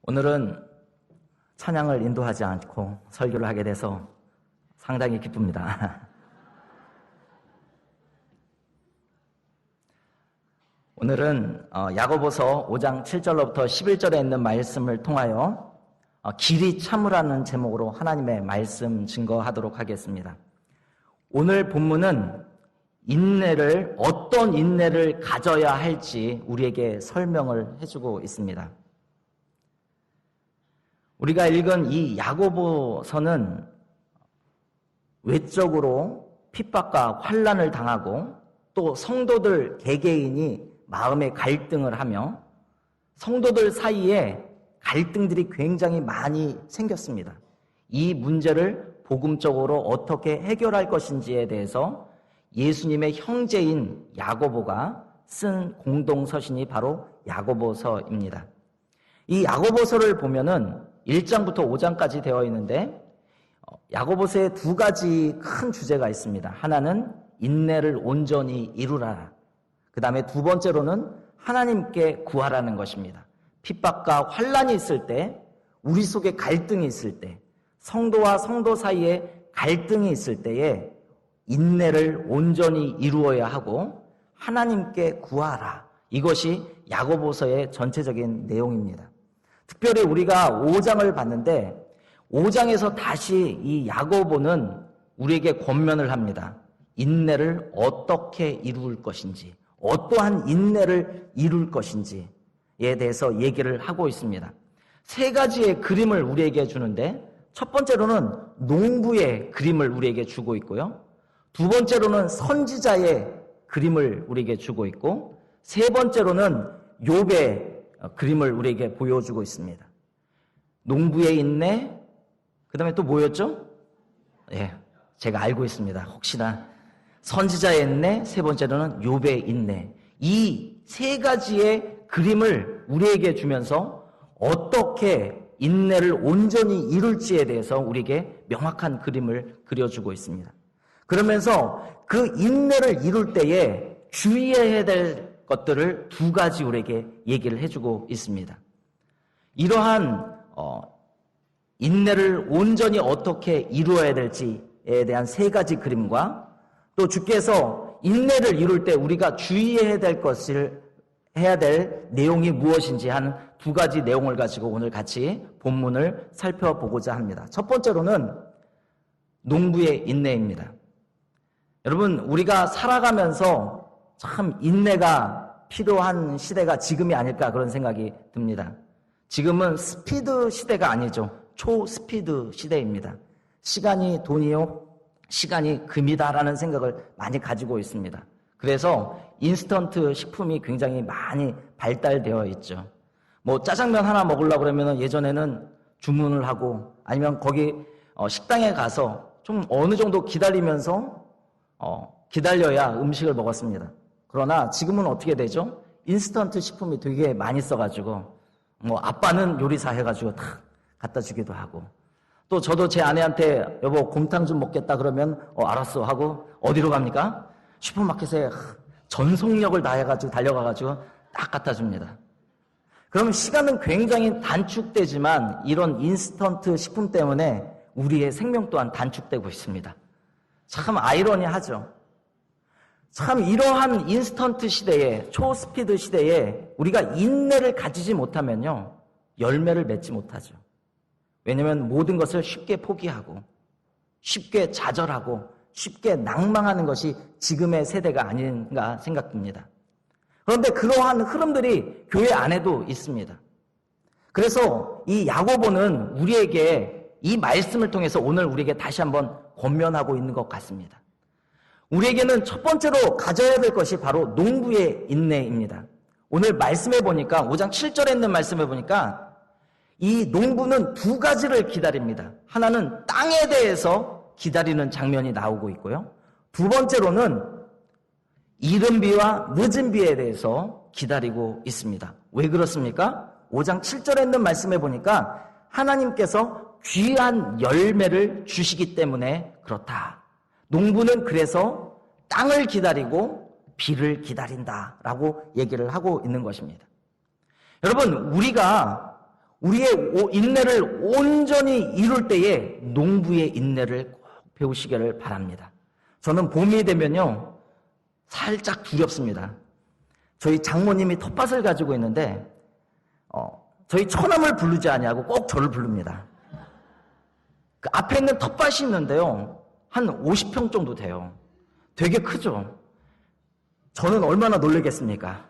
오늘은 찬양을 인도하지 않고 설교를 하게 돼서 상당히 기쁩니다. 오늘은 야고보서 5장 7절로부터 11절에 있는 말씀을 통하여 길이 참으라는 제목으로 하나님의 말씀 증거하도록 하겠습니다. 오늘 본문은 어떤 인내를 가져야 할지 우리에게 설명을 해주고 있습니다. 우리가 읽은 이 야고보서는 외적으로 핍박과 환난을 당하고 또 성도들 개개인이 마음의 갈등을 하며 성도들 사이에 갈등들이 굉장히 많이 생겼습니다. 이 문제를 복음적으로 어떻게 해결할 것인지에 대해서 예수님의 형제인 야고보가 쓴 공동서신이 바로 야고보서입니다. 이 야고보서를 보면은 1장부터 5장까지 되어 있는데 야고보서에 두 가지 큰 주제가 있습니다. 하나는 인내를 온전히 이루라. 그 다음에 두 번째로는 하나님께 구하라는 것입니다. 핍박과 환난이 있을 때, 우리 속에 갈등이 있을 때, 성도와 성도 사이에 갈등이 있을 때에 인내를 온전히 이루어야 하고 하나님께 구하라. 이것이 야고보서의 전체적인 내용입니다. 특별히 우리가 5장을 봤는데 5장에서 다시 이 야고보는 우리에게 권면을 합니다. 인내를 어떻게 이룰 것인지, 어떠한 인내를 이룰 것인지에 대해서 얘기를 하고 있습니다. 세 가지의 그림을 우리에게 주는데 첫 번째로는 농부의 그림을 우리에게 주고 있고요. 두 번째로는 선지자의 그림을 우리에게 주고 있고 세 번째로는 욥의 그림을 우리에게 보여주고 있습니다. 농부의 인내, 그 다음에 또 뭐였죠? 제가 알고 있습니다. 혹시나 선지자의 인내, 세 번째로는 욥의 인내. 이 세 가지의 그림을 우리에게 주면서 어떻게 인내를 온전히 이룰지에 대해서 우리에게 명확한 그림을 그려주고 있습니다. 그러면서 그 인내를 이룰 때에 주의해야 될 것들을 두 가지 우리에게 얘기를 해주고 있습니다. 이러한 인내를 온전히 어떻게 이루어야 될지에 대한 세 가지 그림과 또 주께서 인내를 이룰 때 우리가 주의해야 될 것을 해야 될 내용이 무엇인지 하는 두 가지 내용을 가지고 오늘 같이 본문을 살펴보고자 합니다. 첫 번째로는 농부의 인내입니다. 여러분, 우리가 살아가면서 참 인내가 필요한 시대가 지금이 아닐까 그런 생각이 듭니다. 지금은 스피드 시대가 아니죠. 초스피드 시대입니다. 시간이 돈이요, 시간이 금이다라는 생각을 많이 가지고 있습니다. 그래서 인스턴트 식품이 굉장히 많이 발달되어 있죠. 짜장면 하나 먹으려고 그러면 예전에는 주문을 하고 아니면 거기 식당에 가서 좀 어느 정도 기다리면서 기다려야 음식을 먹었습니다. 그러나 지금은 어떻게 되죠? 인스턴트 식품이 되게 많이 써가지고 아빠는 요리사 해가지고 탁 갖다 주기도 하고 또 저도 제 아내한테 여보 곰탕 좀 먹겠다 그러면 알았어 하고 어디로 갑니까? 슈퍼마켓에 전속력을 다해가지고 달려가가지고 딱 갖다 줍니다. 그럼 시간은 굉장히 단축되지만 이런 인스턴트 식품 때문에 우리의 생명 또한 단축되고 있습니다. 참 아이러니하죠. 참 이러한 인스턴트 시대에, 초스피드 시대에 우리가 인내를 가지지 못하면요 열매를 맺지 못하죠. 왜냐하면 모든 것을 쉽게 포기하고 쉽게 좌절하고 쉽게 낭망하는 것이 지금의 세대가 아닌가 생각됩니다. 그런데 그러한 흐름들이 교회 안에도 있습니다. 그래서 이 야고보는 우리에게 이 말씀을 통해서 오늘 우리에게 다시 한번 권면하고 있는 것 같습니다. 우리에게는 첫 번째로 가져야 될 것이 바로 농부의 인내입니다. 오늘 말씀해 보니까 5장 7절에 있는 말씀해 보니까 이 농부는 두 가지를 기다립니다. 하나는 땅에 대해서 기다리는 장면이 나오고 있고요. 두 번째로는 이른 비와 늦은 비에 대해서 기다리고 있습니다. 왜 그렇습니까? 5장 7절에 있는 말씀해 보니까 하나님께서 귀한 열매를 주시기 때문에 그렇다. 농부는 그래서 땅을 기다리고 비를 기다린다라고 얘기를 하고 있는 것입니다. 여러분, 우리가 우리의 인내를 온전히 이룰 때에 농부의 인내를 꼭 배우시기를 바랍니다. 저는 봄이 되면요, 살짝 두렵습니다. 저희 장모님이 텃밭을 가지고 있는데 저희 처남을 부르지 아니하고 꼭 저를 부릅니다. 그 앞에 있는 텃밭이 있는데요, 한 50평 정도 돼요. 되게 크죠? 저는 얼마나 놀라겠습니까?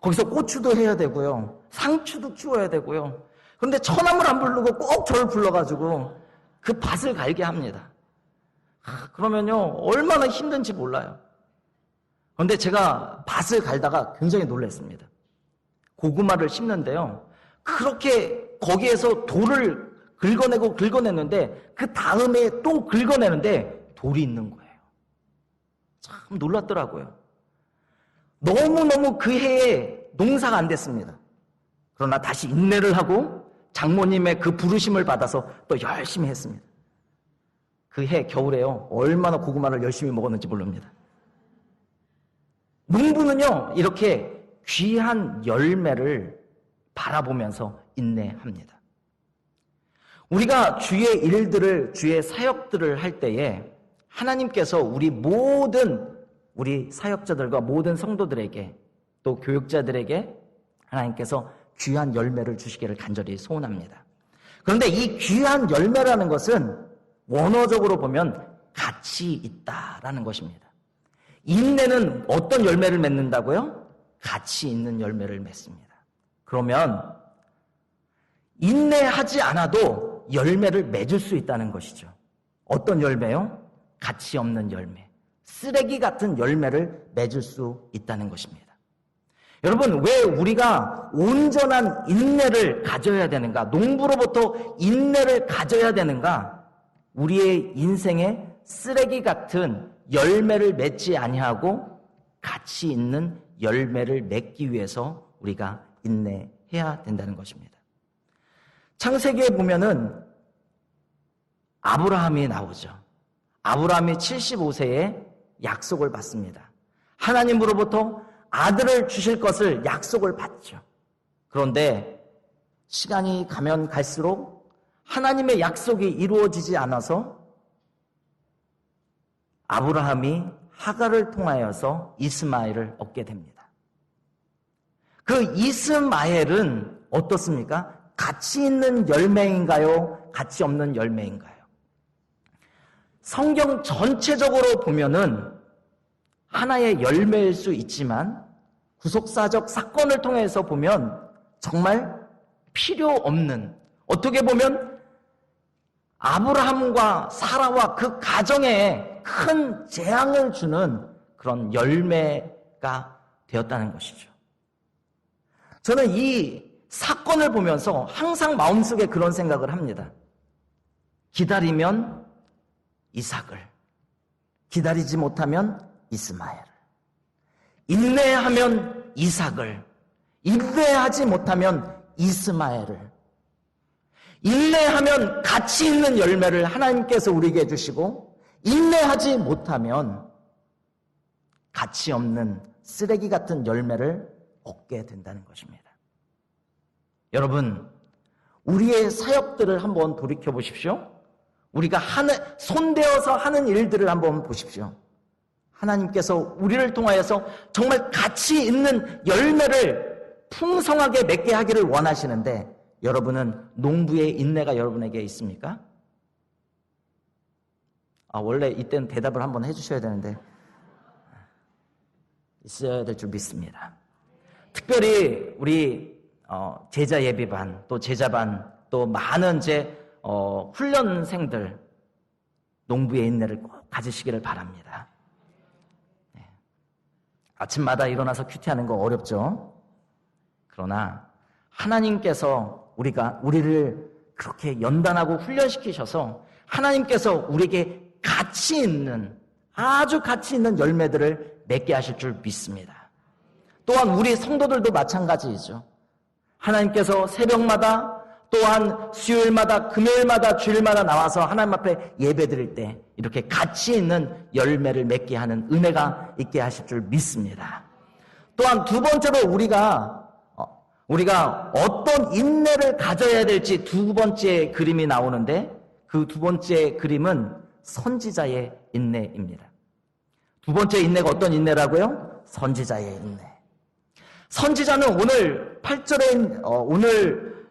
거기서 고추도 해야 되고요, 상추도 키워야 되고요. 그런데 처남을 안 부르고 꼭 저를 불러가지고 그 밭을 갈게 합니다. 그러면요, 얼마나 힘든지 몰라요. 그런데 제가 밭을 갈다가 굉장히 놀랐습니다. 고구마를 심는데요, 그렇게 거기에서 돌을 긁어냈는데 그 다음에 또 긁어내는데 돌이 있는 거예요. 참 놀랐더라고요. 너무너무 그 해에 농사가 안 됐습니다. 그러나 다시 인내를 하고 장모님의 그 부르심을 받아서 또 열심히 했습니다. 그 해 겨울에요, 얼마나 고구마를 열심히 먹었는지 모릅니다. 농부는요, 이렇게 귀한 열매를 바라보면서 인내합니다. 우리가 주의 일들을, 주의 사역들을 할 때에 하나님께서 우리 사역자들과 모든 성도들에게, 또 교육자들에게 하나님께서 귀한 열매를 주시기를 간절히 소원합니다. 그런데 이 귀한 열매라는 것은 원어적으로 보면 가치 있다라는 것입니다. 인내는 어떤 열매를 맺는다고요? 가치 있는 열매를 맺습니다. 그러면 인내하지 않아도 열매를 맺을 수 있다는 것이죠. 어떤 열매요? 가치 없는 열매, 쓰레기 같은 열매를 맺을 수 있다는 것입니다. 여러분, 왜 우리가 온전한 인내를 가져야 되는가? 농부로부터 인내를 가져야 되는가? 우리의 인생에 쓰레기 같은 열매를 맺지 아니하고 가치 있는 열매를 맺기 위해서 우리가 인내해야 된다는 것입니다. 창세기에 보면은 아브라함이 나오죠. 아브라함이 75세에 약속을 받습니다. 하나님으로부터 아들을 주실 것을 약속을 받죠. 그런데 시간이 가면 갈수록 하나님의 약속이 이루어지지 않아서 아브라함이 하갈을 통하여서 이스마엘을 얻게 됩니다. 그 이스마엘은 어떻습니까? 가치 있는 열매인가요? 가치 없는 열매인가요? 성경 전체적으로 보면은 하나의 열매일 수 있지만 구속사적 사건을 통해서 보면 정말 필요 없는, 어떻게 보면 아브라함과 사라와 그 가정에 큰 재앙을 주는 그런 열매가 되었다는 것이죠. 저는 이 사건을 보면서 항상 마음속에 그런 생각을 합니다. 기다리면 이삭을, 기다리지 못하면 이스마엘을, 인내하면 이삭을, 인내하지 못하면 이스마엘을, 인내하면 가치 있는 열매를 하나님께서 우리에게 주시고, 인내하지 못하면 가치 없는 쓰레기 같은 열매를 얻게 된다는 것입니다. 여러분, 우리의 사역들을 한번 돌이켜 보십시오. 우리가 손대어서 하는 일들을 한번 보십시오. 하나님께서 우리를 통하여서 정말 가치 있는 열매를 풍성하게 맺게 하기를 원하시는데, 여러분은 농부의 인내가 여러분에게 있습니까? 원래 이때는 대답을 한번 해주셔야 되는데 있어야 될 줄 믿습니다. 특별히 우리 제자 예비반, 또 제자반, 또 많은 훈련생들 농부의 인내를 꼭 가지시기를 바랍니다. 네. 아침마다 일어나서 큐티하는 거 어렵죠? 그러나 하나님께서 우리를 그렇게 연단하고 훈련시키셔서 하나님께서 우리에게 가치 있는, 아주 가치 있는 열매들을 맺게 하실 줄 믿습니다. 또한 우리 성도들도 마찬가지이죠. 하나님께서 새벽마다, 또한 수요일마다, 금요일마다, 주일마다 나와서 하나님 앞에 예배드릴 때 이렇게 가치 있는 열매를 맺게 하는 은혜가 있게 하실 줄 믿습니다. 또한 두 번째로 우리가 우리가 어떤 인내를 가져야 될지 두 번째 그림이 나오는데 그 두 번째 그림은 선지자의 인내입니다. 두 번째 인내가 어떤 인내라고요? 선지자의 인내. 선지자는 오늘 8절에 오늘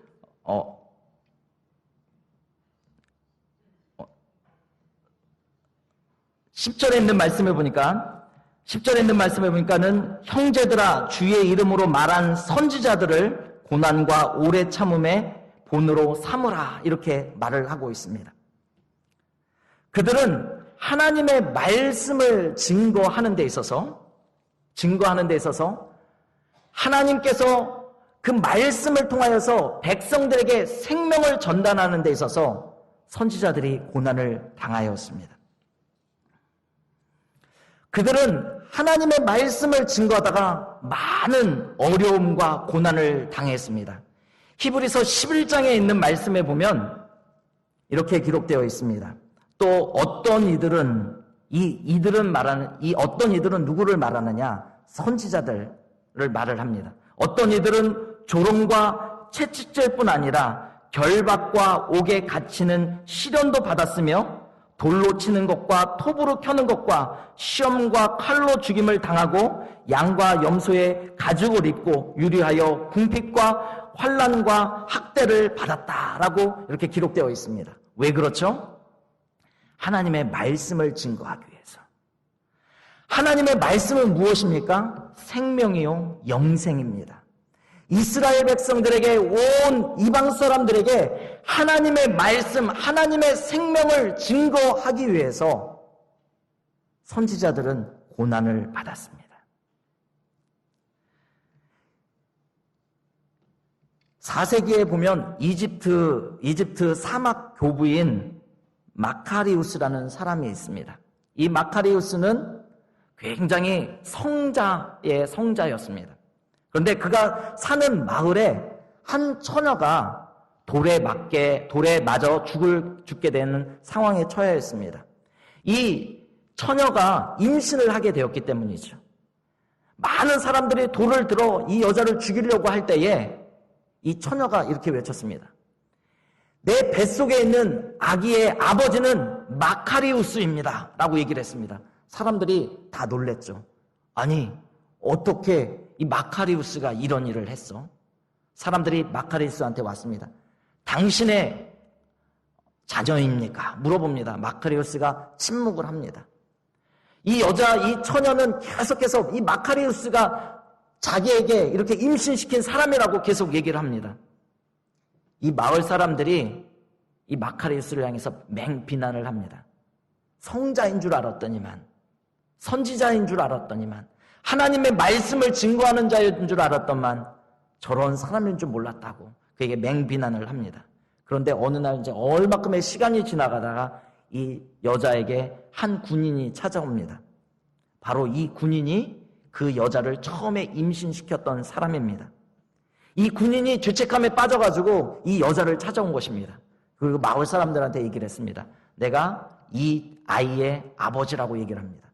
10절에 있는 말씀을 보니까 10절에 있는 말씀을 보니까는 형제들아 주의 이름으로 말한 선지자들을 고난과 오래 참음의 본으로 삼으라 이렇게 말을 하고 있습니다. 그들은 하나님의 말씀을 증거하는 데 있어서 하나님께서 그 말씀을 통하여서 백성들에게 생명을 전달하는 데 있어서 선지자들이 고난을 당하였습니다. 그들은 하나님의 말씀을 증거하다가 많은 어려움과 고난을 당했습니다. 히브리서 11장에 있는 말씀에 보면 이렇게 기록되어 있습니다. 또 어떤 이들은 어떤 이들은 누구를 말하느냐? 선지자들을 말을 합니다. 어떤 이들은 조롱과 채찍질 뿐 아니라 결박과 옥에 갇히는 시련도 받았으며 돌로 치는 것과 톱으로 켜는 것과 시험과 칼로 죽임을 당하고 양과 염소의 가죽을 입고 유리하여 궁핍과 환난과 학대를 받았다라고 이렇게 기록되어 있습니다. 왜 그렇죠? 하나님의 말씀을 증거하기 위해서. 하나님의 말씀은 무엇입니까? 생명이요 영생입니다. 이스라엘 백성들에게 온 이방 사람들에게 하나님의 말씀, 하나님의 생명을 증거하기 위해서 선지자들은 고난을 받았습니다. 4세기에 보면 이집트 사막 교부인 마카리우스라는 사람이 있습니다. 이 마카리우스는 굉장히 성자의 성자였습니다. 그런데 그가 사는 마을에 한 처녀가 돌에 맞아 죽게 되는 상황에 처하였습니다. 이 처녀가 임신을 하게 되었기 때문이죠. 많은 사람들이 돌을 들어 이 여자를 죽이려고 할 때에 이 처녀가 이렇게 외쳤습니다. 내 뱃속에 있는 아기의 아버지는 마카리우스입니다 라고 얘기를 했습니다. 사람들이 다 놀랬죠. 아니, 어떻게 이 마카리우스가 이런 일을 했어? 사람들이 마카리우스한테 왔습니다. 당신의 자녀입니까? 물어봅니다. 마카리우스가 침묵을 합니다. 이 처녀는 계속해서 이 마카리우스가 자기에게 이렇게 임신시킨 사람이라고 계속 얘기를 합니다. 이 마을 사람들이 이 마카리우스를 향해서 맹비난을 합니다. 성자인 줄 알았더니만, 선지자인 줄 알았더니만, 하나님의 말씀을 증거하는 자인 줄 알았더만 저런 사람인 줄 몰랐다고 그에게 맹비난을 합니다. 그런데 어느 날 이제 얼마큼의 시간이 지나가다가 이 여자에게 한 군인이 찾아옵니다. 바로 이 군인이 그 여자를 처음에 임신시켰던 사람입니다. 이 군인이 죄책감에 빠져가지고 이 여자를 찾아온 것입니다. 그리고 마을 사람들한테 얘기를 했습니다. 내가 이 아이의 아버지라고 얘기를 합니다.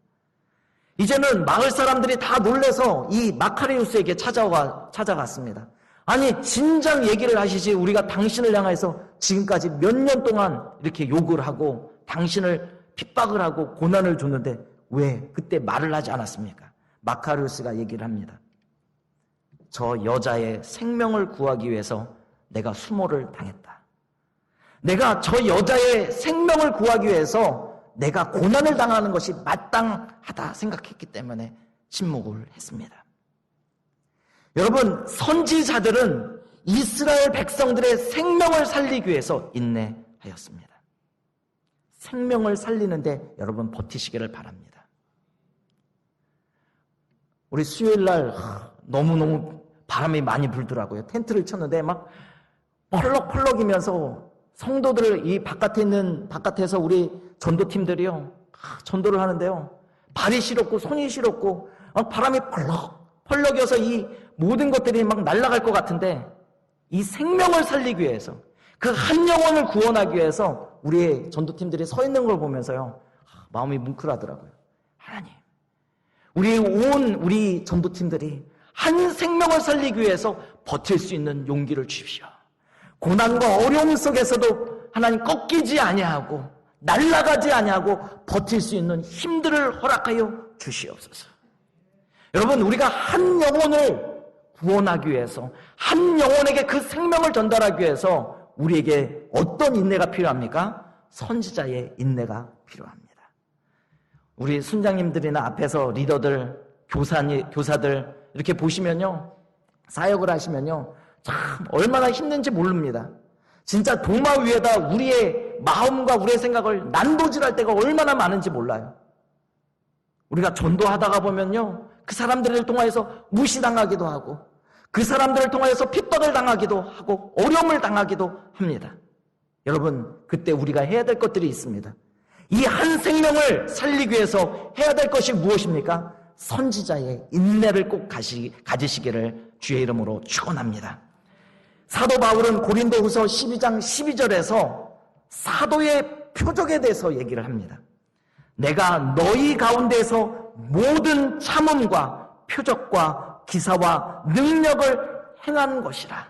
이제는 마을 사람들이 다 놀래서 이 마카리우스에게 찾아갔습니다. 아니, 진작 얘기를 하시지 우리가 당신을 향해서 지금까지 몇 년 동안 이렇게 욕을 하고 당신을 핍박을 하고 고난을 줬는데 왜 그때 말을 하지 않았습니까? 마카리우스가 얘기를 합니다. 저 여자의 생명을 구하기 위해서 내가 수모를 당했다. 내가 저 여자의 생명을 구하기 위해서 내가 고난을 당하는 것이 마땅하다 생각했기 때문에 침묵을 했습니다. 여러분, 선지자들은 이스라엘 백성들의 생명을 살리기 위해서 인내하였습니다. 생명을 살리는데 여러분 버티시기를 바랍니다. 우리 수요일날 너무너무 바람이 많이 불더라고요. 텐트를 쳤는데 막 펄럭펄럭이면서 성도들 이 바깥에서 우리 전도팀들이요. 전도를 하는데요. 발이 시렵고 손이 시렵고 바람이 펄럭펄럭여서 이 모든 것들이 막 날아갈 것 같은데 이 생명을 살리기 위해서 그 한 영혼을 구원하기 위해서 우리의 전도팀들이 서 있는 걸 보면서요. 마음이 뭉클하더라고요. 하나님, 우리 전도팀들이 한 생명을 살리기 위해서 버틸 수 있는 용기를 주십시오. 고난과 어려움 속에서도 하나님 꺾이지 아니하고 날아가지 아니하고 버틸 수 있는 힘들을 허락하여 주시옵소서. 여러분, 우리가 한 영혼을 구원하기 위해서, 한 영혼에게 그 생명을 전달하기 위해서 우리에게 어떤 인내가 필요합니까? 선지자의 인내가 필요합니다. 우리 순장님들이나 앞에서 리더들, 교사들 이렇게 보시면요, 사역을 하시면요, 참 얼마나 힘든지 모릅니다. 진짜 도마 위에다 우리의 마음과 우리의 생각을 난도질할 때가 얼마나 많은지 몰라요. 우리가 전도하다가 보면요, 그 사람들을 통하여서 무시당하기도 하고, 그 사람들을 통하여서 핍박을 당하기도 하고, 어려움을 당하기도 합니다. 여러분, 그때 우리가 해야 될 것들이 있습니다. 이 한 생명을 살리기 위해서 해야 될 것이 무엇입니까? 선지자의 인내를 꼭 가지시기를 주의 이름으로 축원합니다. 사도 바울은 고린도후서 12장 12절에서 사도의 표적에 대해서 얘기를 합니다. 내가 너희 가운데에서 모든 참음과 표적과 기사와 능력을 행한 것이라.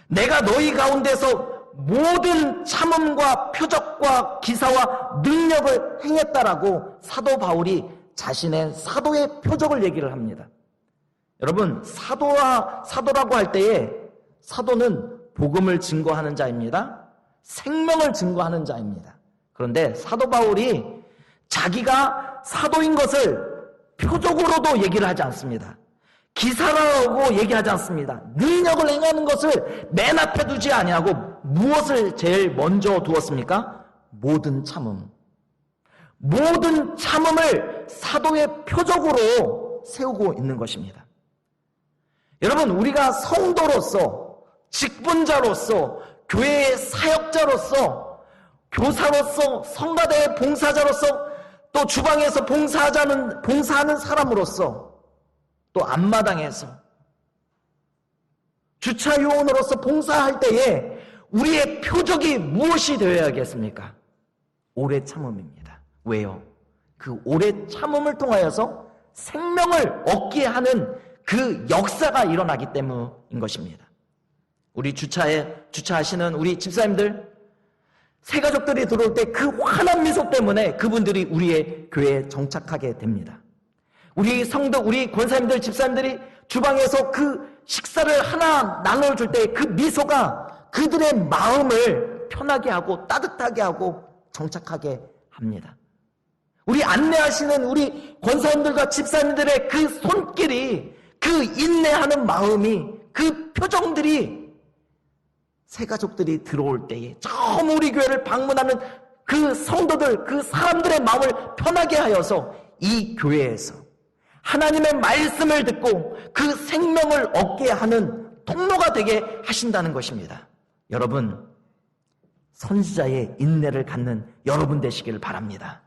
내가 너희 가운데서 모든 참음과 표적과 기사와 능력을 행했다라고 사도 바울이 자신의 사도의 표적을 얘기를 합니다. 여러분, 사도라고 할 때에 사도는 복음을 증거하는 자입니다. 생명을 증거하는 자입니다. 그런데 사도 바울이 자기가 사도인 것을 표적으로도 얘기를 하지 않습니다. 기사라고 얘기하지 않습니다. 능력을 행하는 것을 맨 앞에 두지 아니하고 무엇을 제일 먼저 두었습니까? 모든 참음. 모든 참음을 사도의 표적으로 세우고 있는 것입니다. 여러분, 우리가 성도로서, 직분자로서, 교회의 사역자로서, 교사로서, 성가대의 봉사자로서, 또 주방에서 봉사하는 사람으로서, 또 앞마당에서 주차 요원으로서 봉사할 때에 우리의 표적이 무엇이 되어야겠습니까? 오래 참음입니다. 왜요? 그 오래 참음을 통하여서 생명을 얻게 하는 그 역사가 일어나기 때문인 것입니다. 우리 주차하시는 우리 집사님들, 새가족들이 들어올 때 그 환한 미소 때문에 그분들이 우리의 교회에 정착하게 됩니다. 우리 성도, 우리 권사님들, 집사님들이 주방에서 그 식사를 하나 나눠줄 때 그 미소가 그들의 마음을 편하게 하고 따뜻하게 하고 정착하게 합니다. 우리 안내하시는 우리 권사님들과 집사님들의 그 손길이, 그 인내하는 마음이, 그 표정들이 새가족들이 들어올 때에 처음 우리 교회를 방문하는 그 성도들, 그 사람들의 마음을 편하게 하여서 이 교회에서 하나님의 말씀을 듣고 그 생명을 얻게 하는 통로가 되게 하신다는 것입니다. 여러분, 선지자의 인내를 갖는 여러분 되시기를 바랍니다.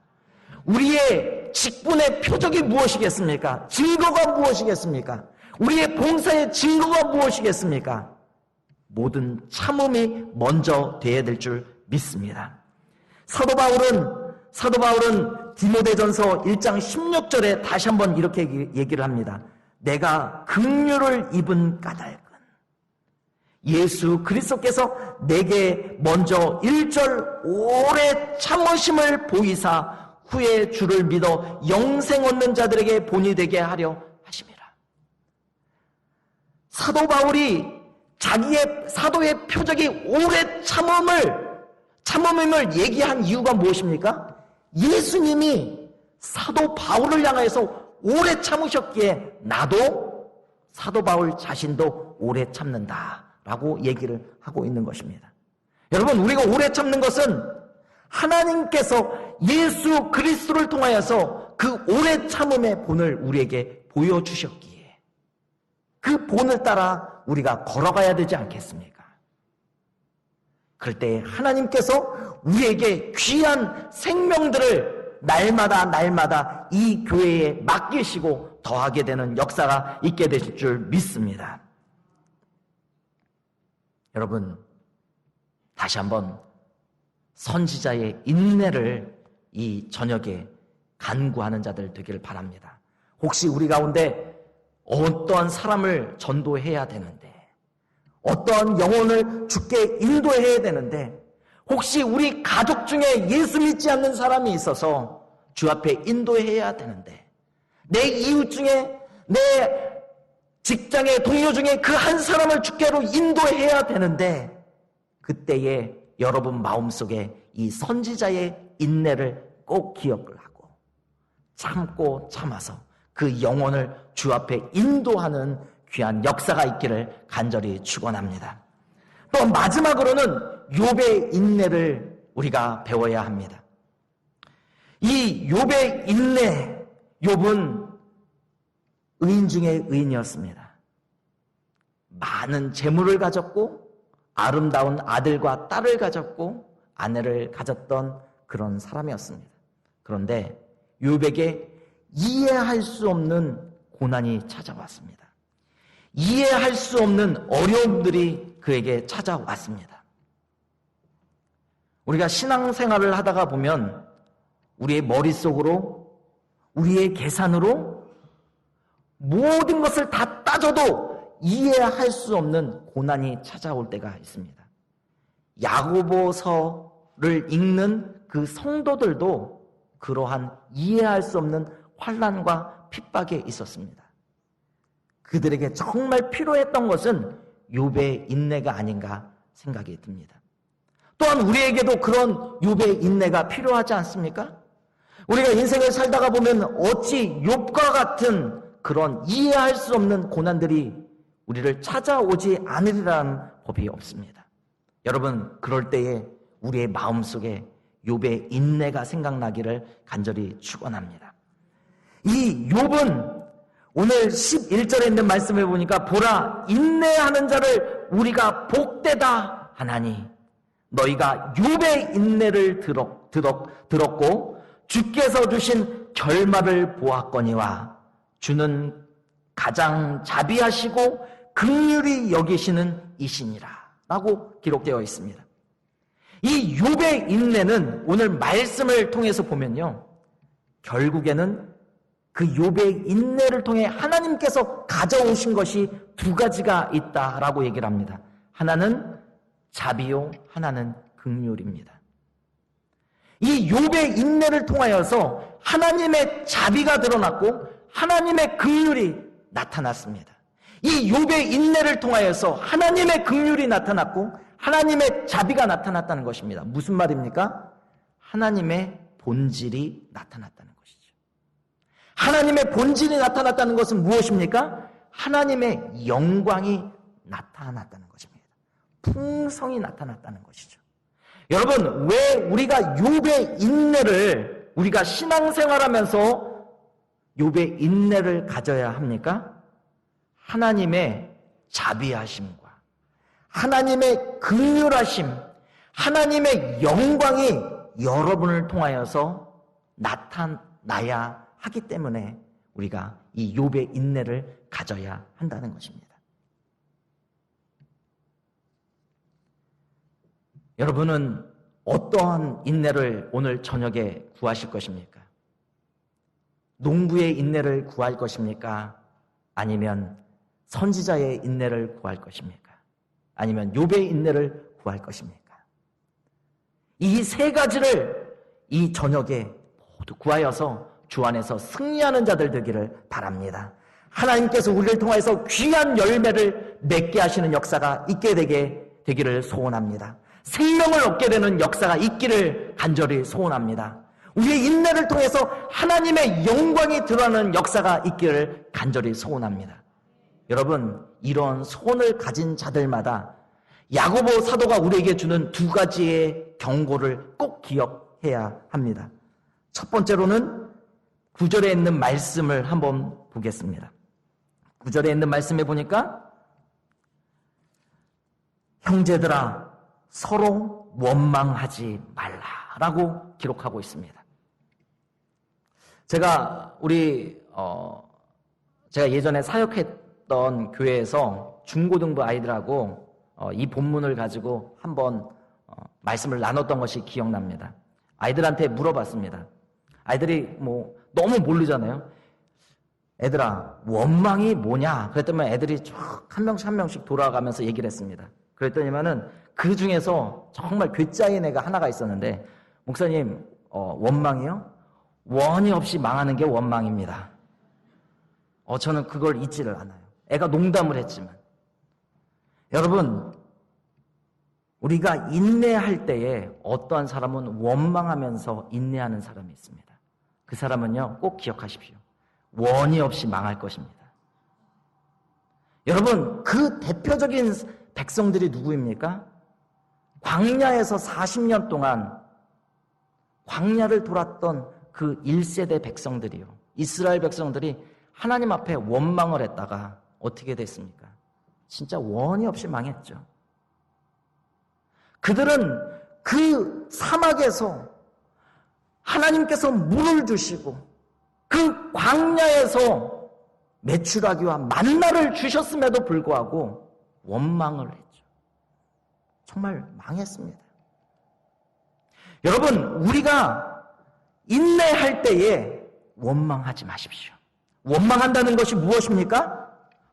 우리의 직분의 표적이 무엇이겠습니까? 증거가 무엇이겠습니까? 우리의 봉사의 증거가 무엇이겠습니까? 모든 참음이 먼저 되어야 될 줄 믿습니다. 사도 바울은 디모데전서 1장 16절에 다시 한번 이렇게 얘기를 합니다. 내가 긍휼을 입은 까닭은 예수 그리스도께서 내게 먼저 1절 오래 참으심을 보이사 후에 주를 믿어 영생 얻는 자들에게 본이 되게 하려 하심이라. 사도 바울이 자기의 사도의 표적이 오래 참음임을 얘기한 이유가 무엇입니까? 예수님이 사도 바울을 향해서 오래 참으셨기에 나도 사도 바울 자신도 오래 참는다라고 얘기를 하고 있는 것입니다. 여러분, 우리가 오래 참는 것은 하나님께서 예수 그리스도를 통하여서 그 오래 참음의 본을 우리에게 보여주셨기에 그 본을 따라 우리가 걸어가야 되지 않겠습니까? 그럴 때 하나님께서 우리에게 귀한 생명들을 날마다 이 교회에 맡기시고 더하게 되는 역사가 있게 되실 줄 믿습니다. 여러분, 다시 한번 선지자의 인내를 이 저녁에 간구하는 자들 되기를 바랍니다. 혹시 우리 가운데 어떠한 사람을 전도해야 되는데 어떠한 영혼을 주께 인도해야 되는데, 혹시 우리 가족 중에 예수 믿지 않는 사람이 있어서 주 앞에 인도해야 되는데, 내 이웃 중에, 내 직장의 동료 중에 그 한 사람을 주께로 인도해야 되는데, 그때에 여러분 마음속에 이 선지자의 인내를 꼭 기억을 하고 참고 참아서 그 영혼을 주 앞에 인도하는 귀한 역사가 있기를 간절히 축원합니다. 또 마지막으로는 욥의 인내를 우리가 배워야 합니다. 이 욥의 인내, 욥은 의인 중에 의인이었습니다. 많은 재물을 가졌고 아름다운 아들과 딸을 가졌고 아내를 가졌던 그런 사람이었습니다. 그런데 욥에게 이해할 수 없는 고난이 찾아왔습니다. 이해할 수 없는 어려움들이 그에게 찾아왔습니다. 우리가 신앙생활을 하다가 보면 우리의 머릿속으로, 우리의 계산으로 모든 것을 다 따져도 이해할 수 없는 고난이 찾아올 때가 있습니다. 야고보서를 읽는 그 성도들도 그러한 이해할 수 없는 환난과 핍박에 있었습니다. 그들에게 정말 필요했던 것은 욥의 인내가 아닌가 생각이 듭니다. 또한 우리에게도 그런 욥의 인내가 필요하지 않습니까? 우리가 인생을 살다가 보면 어찌 욥과 같은 그런 이해할 수 없는 고난들이 우리를 찾아오지 않으리라는 법이 없습니다. 여러분, 그럴 때에 우리의 마음속에 욥의 인내가 생각나기를 간절히 축원합니다. 이 욥은 오늘 11절에 있는 말씀을 보니까 보라, 인내하는 자를 우리가 복되다 하나니 너희가 욥의 인내를 들었고 주께서 주신 결말을 보았거니와 주는 가장 자비하시고 긍휼히 여기시는 이시니라 라고 기록되어 있습니다. 이 욥의 인내는 오늘 말씀을 통해서 보면요, 결국에는 그 욥의 인내를 통해 하나님께서 가져오신 것이 두 가지가 있다라고 얘기를 합니다. 하나는 자비요, 하나는 긍휼입니다. 이 욥의 인내를 통하여서 하나님의 자비가 드러났고 하나님의 긍휼이 나타났습니다. 이 욥의 인내를 통하여서 하나님의 긍휼이 나타났고 하나님의 자비가 나타났다는 것입니다. 무슨 말입니까? 하나님의 본질이 나타났다는 것이죠. 하나님의 본질이 나타났다는 것은 무엇입니까? 하나님의 영광이 나타났다는 것입니다. 풍성이 나타났다는 것이죠. 여러분, 왜 우리가 욥의 인내를, 우리가 신앙생활하면서 욥의 인내를 가져야 합니까? 하나님의 자비하심과 하나님의 긍휼하심, 하나님의 영광이 여러분을 통하여서 나타나야 하기 때문에 우리가 이 욥의 인내를 가져야 한다는 것입니다. 여러분은 어떠한 인내를 오늘 저녁에 구하실 것입니까? 농부의 인내를 구할 것입니까? 아니면 선지자의 인내를 구할 것입니까? 아니면 욥의 인내를 구할 것입니까? 이 세 가지를 이 저녁에 모두 구하여서 주 안에서 승리하는 자들 되기를 바랍니다. 하나님께서 우리를 통해서 귀한 열매를 맺게 하시는 역사가 있게 되기를 소원합니다. 생명을 얻게 되는 역사가 있기를 간절히 소원합니다. 우리의 인내를 통해서 하나님의 영광이 드러나는 역사가 있기를 간절히 소원합니다. 여러분, 이런 소원을 가진 자들마다 야고보 사도가 우리에게 주는 두 가지의 경고를 꼭 기억해야 합니다. 첫 번째로는 9절에 있는 말씀을 한번 보겠습니다. 9절에 있는 말씀에 보니까 형제들아 서로 원망하지 말라라고 기록하고 있습니다. 제가 예전에 사역했던 교회에서 중고등부 아이들하고 이 본문을 가지고 한번 말씀을 나눴던 것이 기억납니다. 아이들한테 물어봤습니다. 아이들이 너무 모르잖아요. 애들아, 원망이 뭐냐? 그랬더니 애들이 쭉 한 명씩 한 명씩 돌아가면서 얘기를 했습니다. 그랬더니만은 그 중에서 정말 괴짜인 애가 하나가 있었는데, 목사님, 원망이요? 원이 없이 망하는 게 원망입니다. 저는 그걸 잊지를 않아요. 애가 농담을 했지만. 여러분, 우리가 인내할 때에 어떠한 사람은 원망하면서 인내하는 사람이 있습니다. 그 사람은요, 꼭 기억하십시오. 원이 없이 망할 것입니다. 여러분, 그 대표적인 백성들이 누구입니까? 광야에서 40년 동안 광야를 돌았던 그 1세대 백성들이요. 이스라엘 백성들이 하나님 앞에 원망을 했다가 어떻게 됐습니까? 진짜 원이 없이 망했죠. 그들은 그 사막에서 하나님께서 물을 주시고 그 광야에서 메추라기와 만나를 주셨음에도 불구하고 원망을 했죠. 정말 망했습니다. 여러분, 우리가 인내할 때에 원망하지 마십시오. 원망한다는 것이 무엇입니까?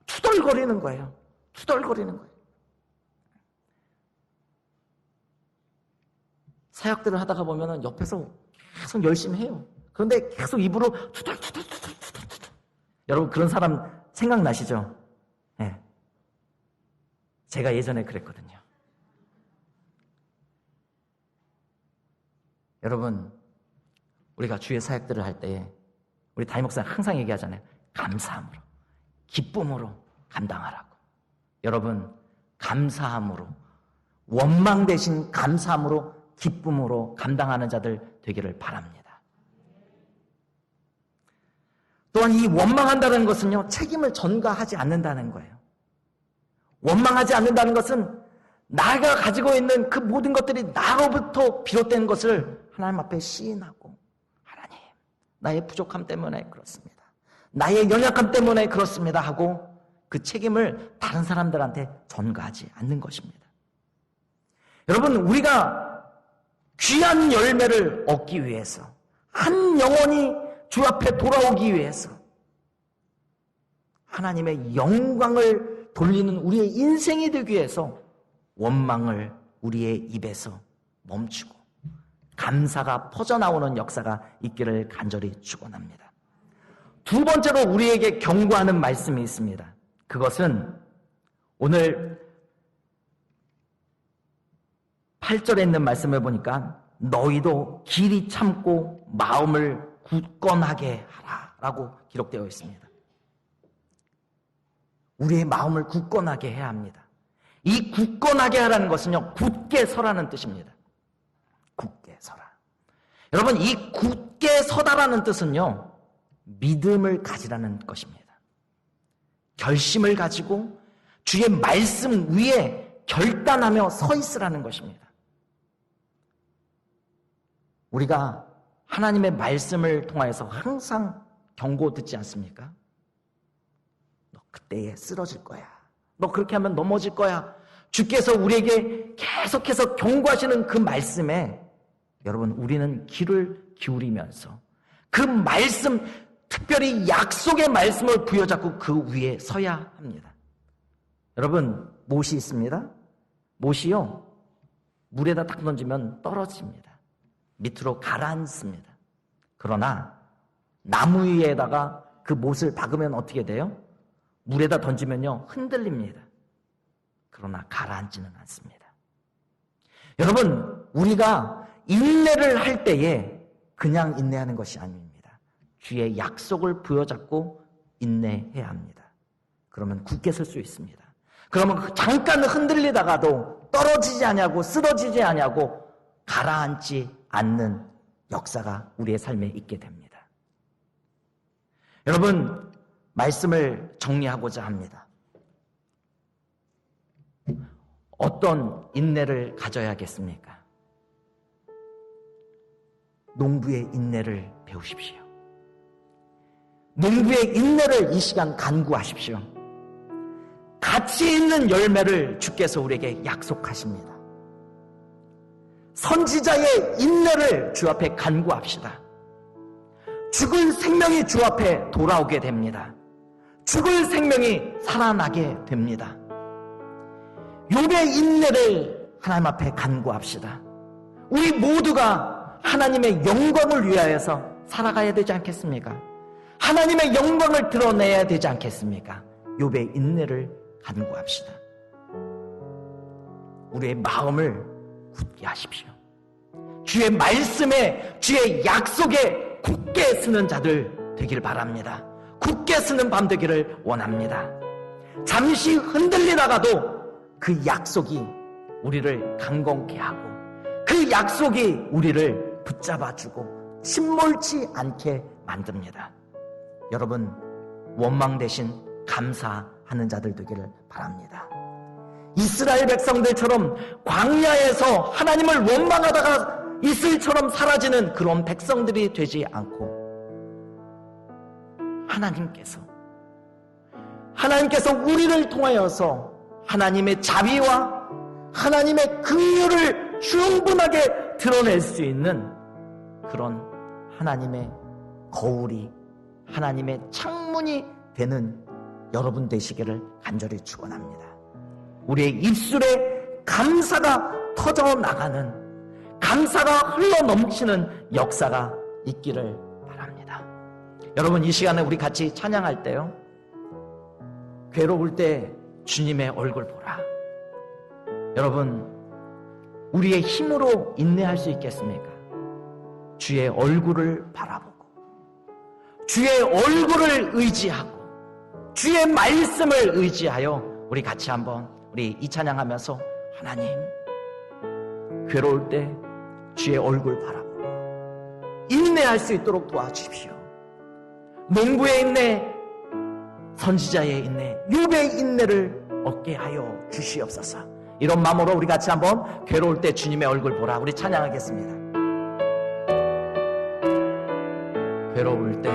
투덜거리는 거예요. 투덜거리는 거예요. 사역들을 하다가 보면은 옆에서 계속 열심히 해요. 그런데 계속 입으로 투덜투덜투덜투덜. 여러분, 그런 사람 생각나시죠? 네. 제가 예전에 그랬거든요. 여러분, 우리가 주의 사역들을 할 때에 우리 담임 목사는 항상 얘기하잖아요. 감사함으로, 기쁨으로 감당하라고. 여러분, 감사함으로, 원망 대신 감사함으로, 기쁨으로 감당하는 자들 되기를 바랍니다. 또한 이 원망한다는 것은요, 책임을 전가하지 않는다는 거예요. 원망하지 않는다는 것은 나가 가지고 있는 그 모든 것들이 나로부터 비롯된 것을 하나님 앞에 시인하고, 하나님, 나의 부족함 때문에 그렇습니다. 나의 연약함 때문에 그렇습니다 하고 그 책임을 다른 사람들한테 전가하지 않는 것입니다. 여러분, 우리가 귀한 열매를 얻기 위해서, 한 영혼이 주 앞에 돌아오기 위해서, 하나님의 영광을 돌리는 우리의 인생이 되기 위해서 원망을 우리의 입에서 멈추고 감사가 퍼져나오는 역사가 있기를 간절히 축원합니다. 두 번째로 우리에게 경고하는 말씀이 있습니다. 그것은 오늘 8절에 있는 말씀을 보니까 너희도 길이 참고 마음을 굳건하게 하라 라고 기록되어 있습니다. 우리의 마음을 굳건하게 해야 합니다. 이 굳건하게 하라는 것은요, 굳게 서라는 뜻입니다. 굳게 서라. 여러분, 이 굳게 서다라는 뜻은요, 믿음을 가지라는 것입니다. 결심을 가지고 주의 말씀 위에 결단하며 서 있으라는 것입니다. 우리가 하나님의 말씀을 통하여서 항상 경고 듣지 않습니까? 너 그때에 쓰러질 거야. 너 그렇게 하면 넘어질 거야. 주께서 우리에게 계속해서 경고하시는 그 말씀에 여러분, 우리는 귀를 기울이면서 그 말씀, 특별히 약속의 말씀을 부여잡고 그 위에 서야 합니다. 여러분, 못이 있습니다. 못이요, 물에다 딱 던지면 떨어집니다. 밑으로 가라앉습니다. 그러나 나무 위에다가 그 못을 박으면 어떻게 돼요? 물에다 던지면요, 흔들립니다. 그러나 가라앉지는 않습니다. 여러분, 우리가 인내를 할 때에 그냥 인내하는 것이 아닙니다. 주의 약속을 부여잡고 인내해야 합니다. 그러면 굳게 설 수 있습니다. 그러면 잠깐 흔들리다가도 떨어지지 않냐고, 쓰러지지 않냐고, 가라앉지 않는 역사가 우리의 삶에 있게 됩니다. 여러분, 말씀을 정리하고자 합니다. 어떤 인내를 가져야겠습니까? 농부의 인내를 배우십시오. 농부의 인내를 이 시간 간구하십시오. 가치 있는 열매를 주께서 우리에게 약속하십니다. 선지자의 인내를 주 앞에 간구합시다. 죽을 생명이 주 앞에 돌아오게 됩니다. 죽을 생명이 살아나게 됩니다. 욥의 인내를 하나님 앞에 간구합시다. 우리 모두가 하나님의 영광을 위하여서 살아가야 되지 않겠습니까? 하나님의 영광을 드러내야 되지 않겠습니까? 욥의 인내를 간구합시다. 우리의 마음을 굳게 하십시오. 주의 말씀에, 주의 약속에 굳게 서는 자들 되길 바랍니다. 굳게 서는 밤 되기를 원합니다. 잠시 흔들리다가도 그 약속이 우리를 강건케 하고 그 약속이 우리를 붙잡아주고 침몰치 않게 만듭니다. 여러분, 원망 대신 감사하는 자들 되기를 바랍니다. 이스라엘 백성들처럼 광야에서 하나님을 원망하다가 이슬처럼 사라지는 그런 백성들이 되지 않고 하나님께서 우리를 통하여서 하나님의 자비와 하나님의 긍휼을 충분하게 드러낼 수 있는 그런 하나님의 거울이, 하나님의 창문이 되는 여러분 되시기를 간절히 축원합니다. 우리의 입술에 감사가 터져나가는, 감사가 흘러넘치는 역사가 있기를 바랍니다. 여러분, 이 시간에 우리 같이 찬양할 때요, 괴로울 때 주님의 얼굴 보라. 여러분, 우리의 힘으로 인내할 수 있겠습니까? 주의 얼굴을 바라보고 주의 얼굴을 의지하고 주의 말씀을 의지하여 우리 같이 한번 우리 이 찬양하면서 하나님, 괴로울 때 주의 얼굴 바라보고 인내할 수 있도록 도와주십시오. 농부의 인내, 선지자의 인내, 욥의 인내를 얻게 하여 주시옵소서. 이런 마음으로 우리 같이 한번 괴로울 때 주님의 얼굴 보라, 우리 찬양하겠습니다. 괴로울 땐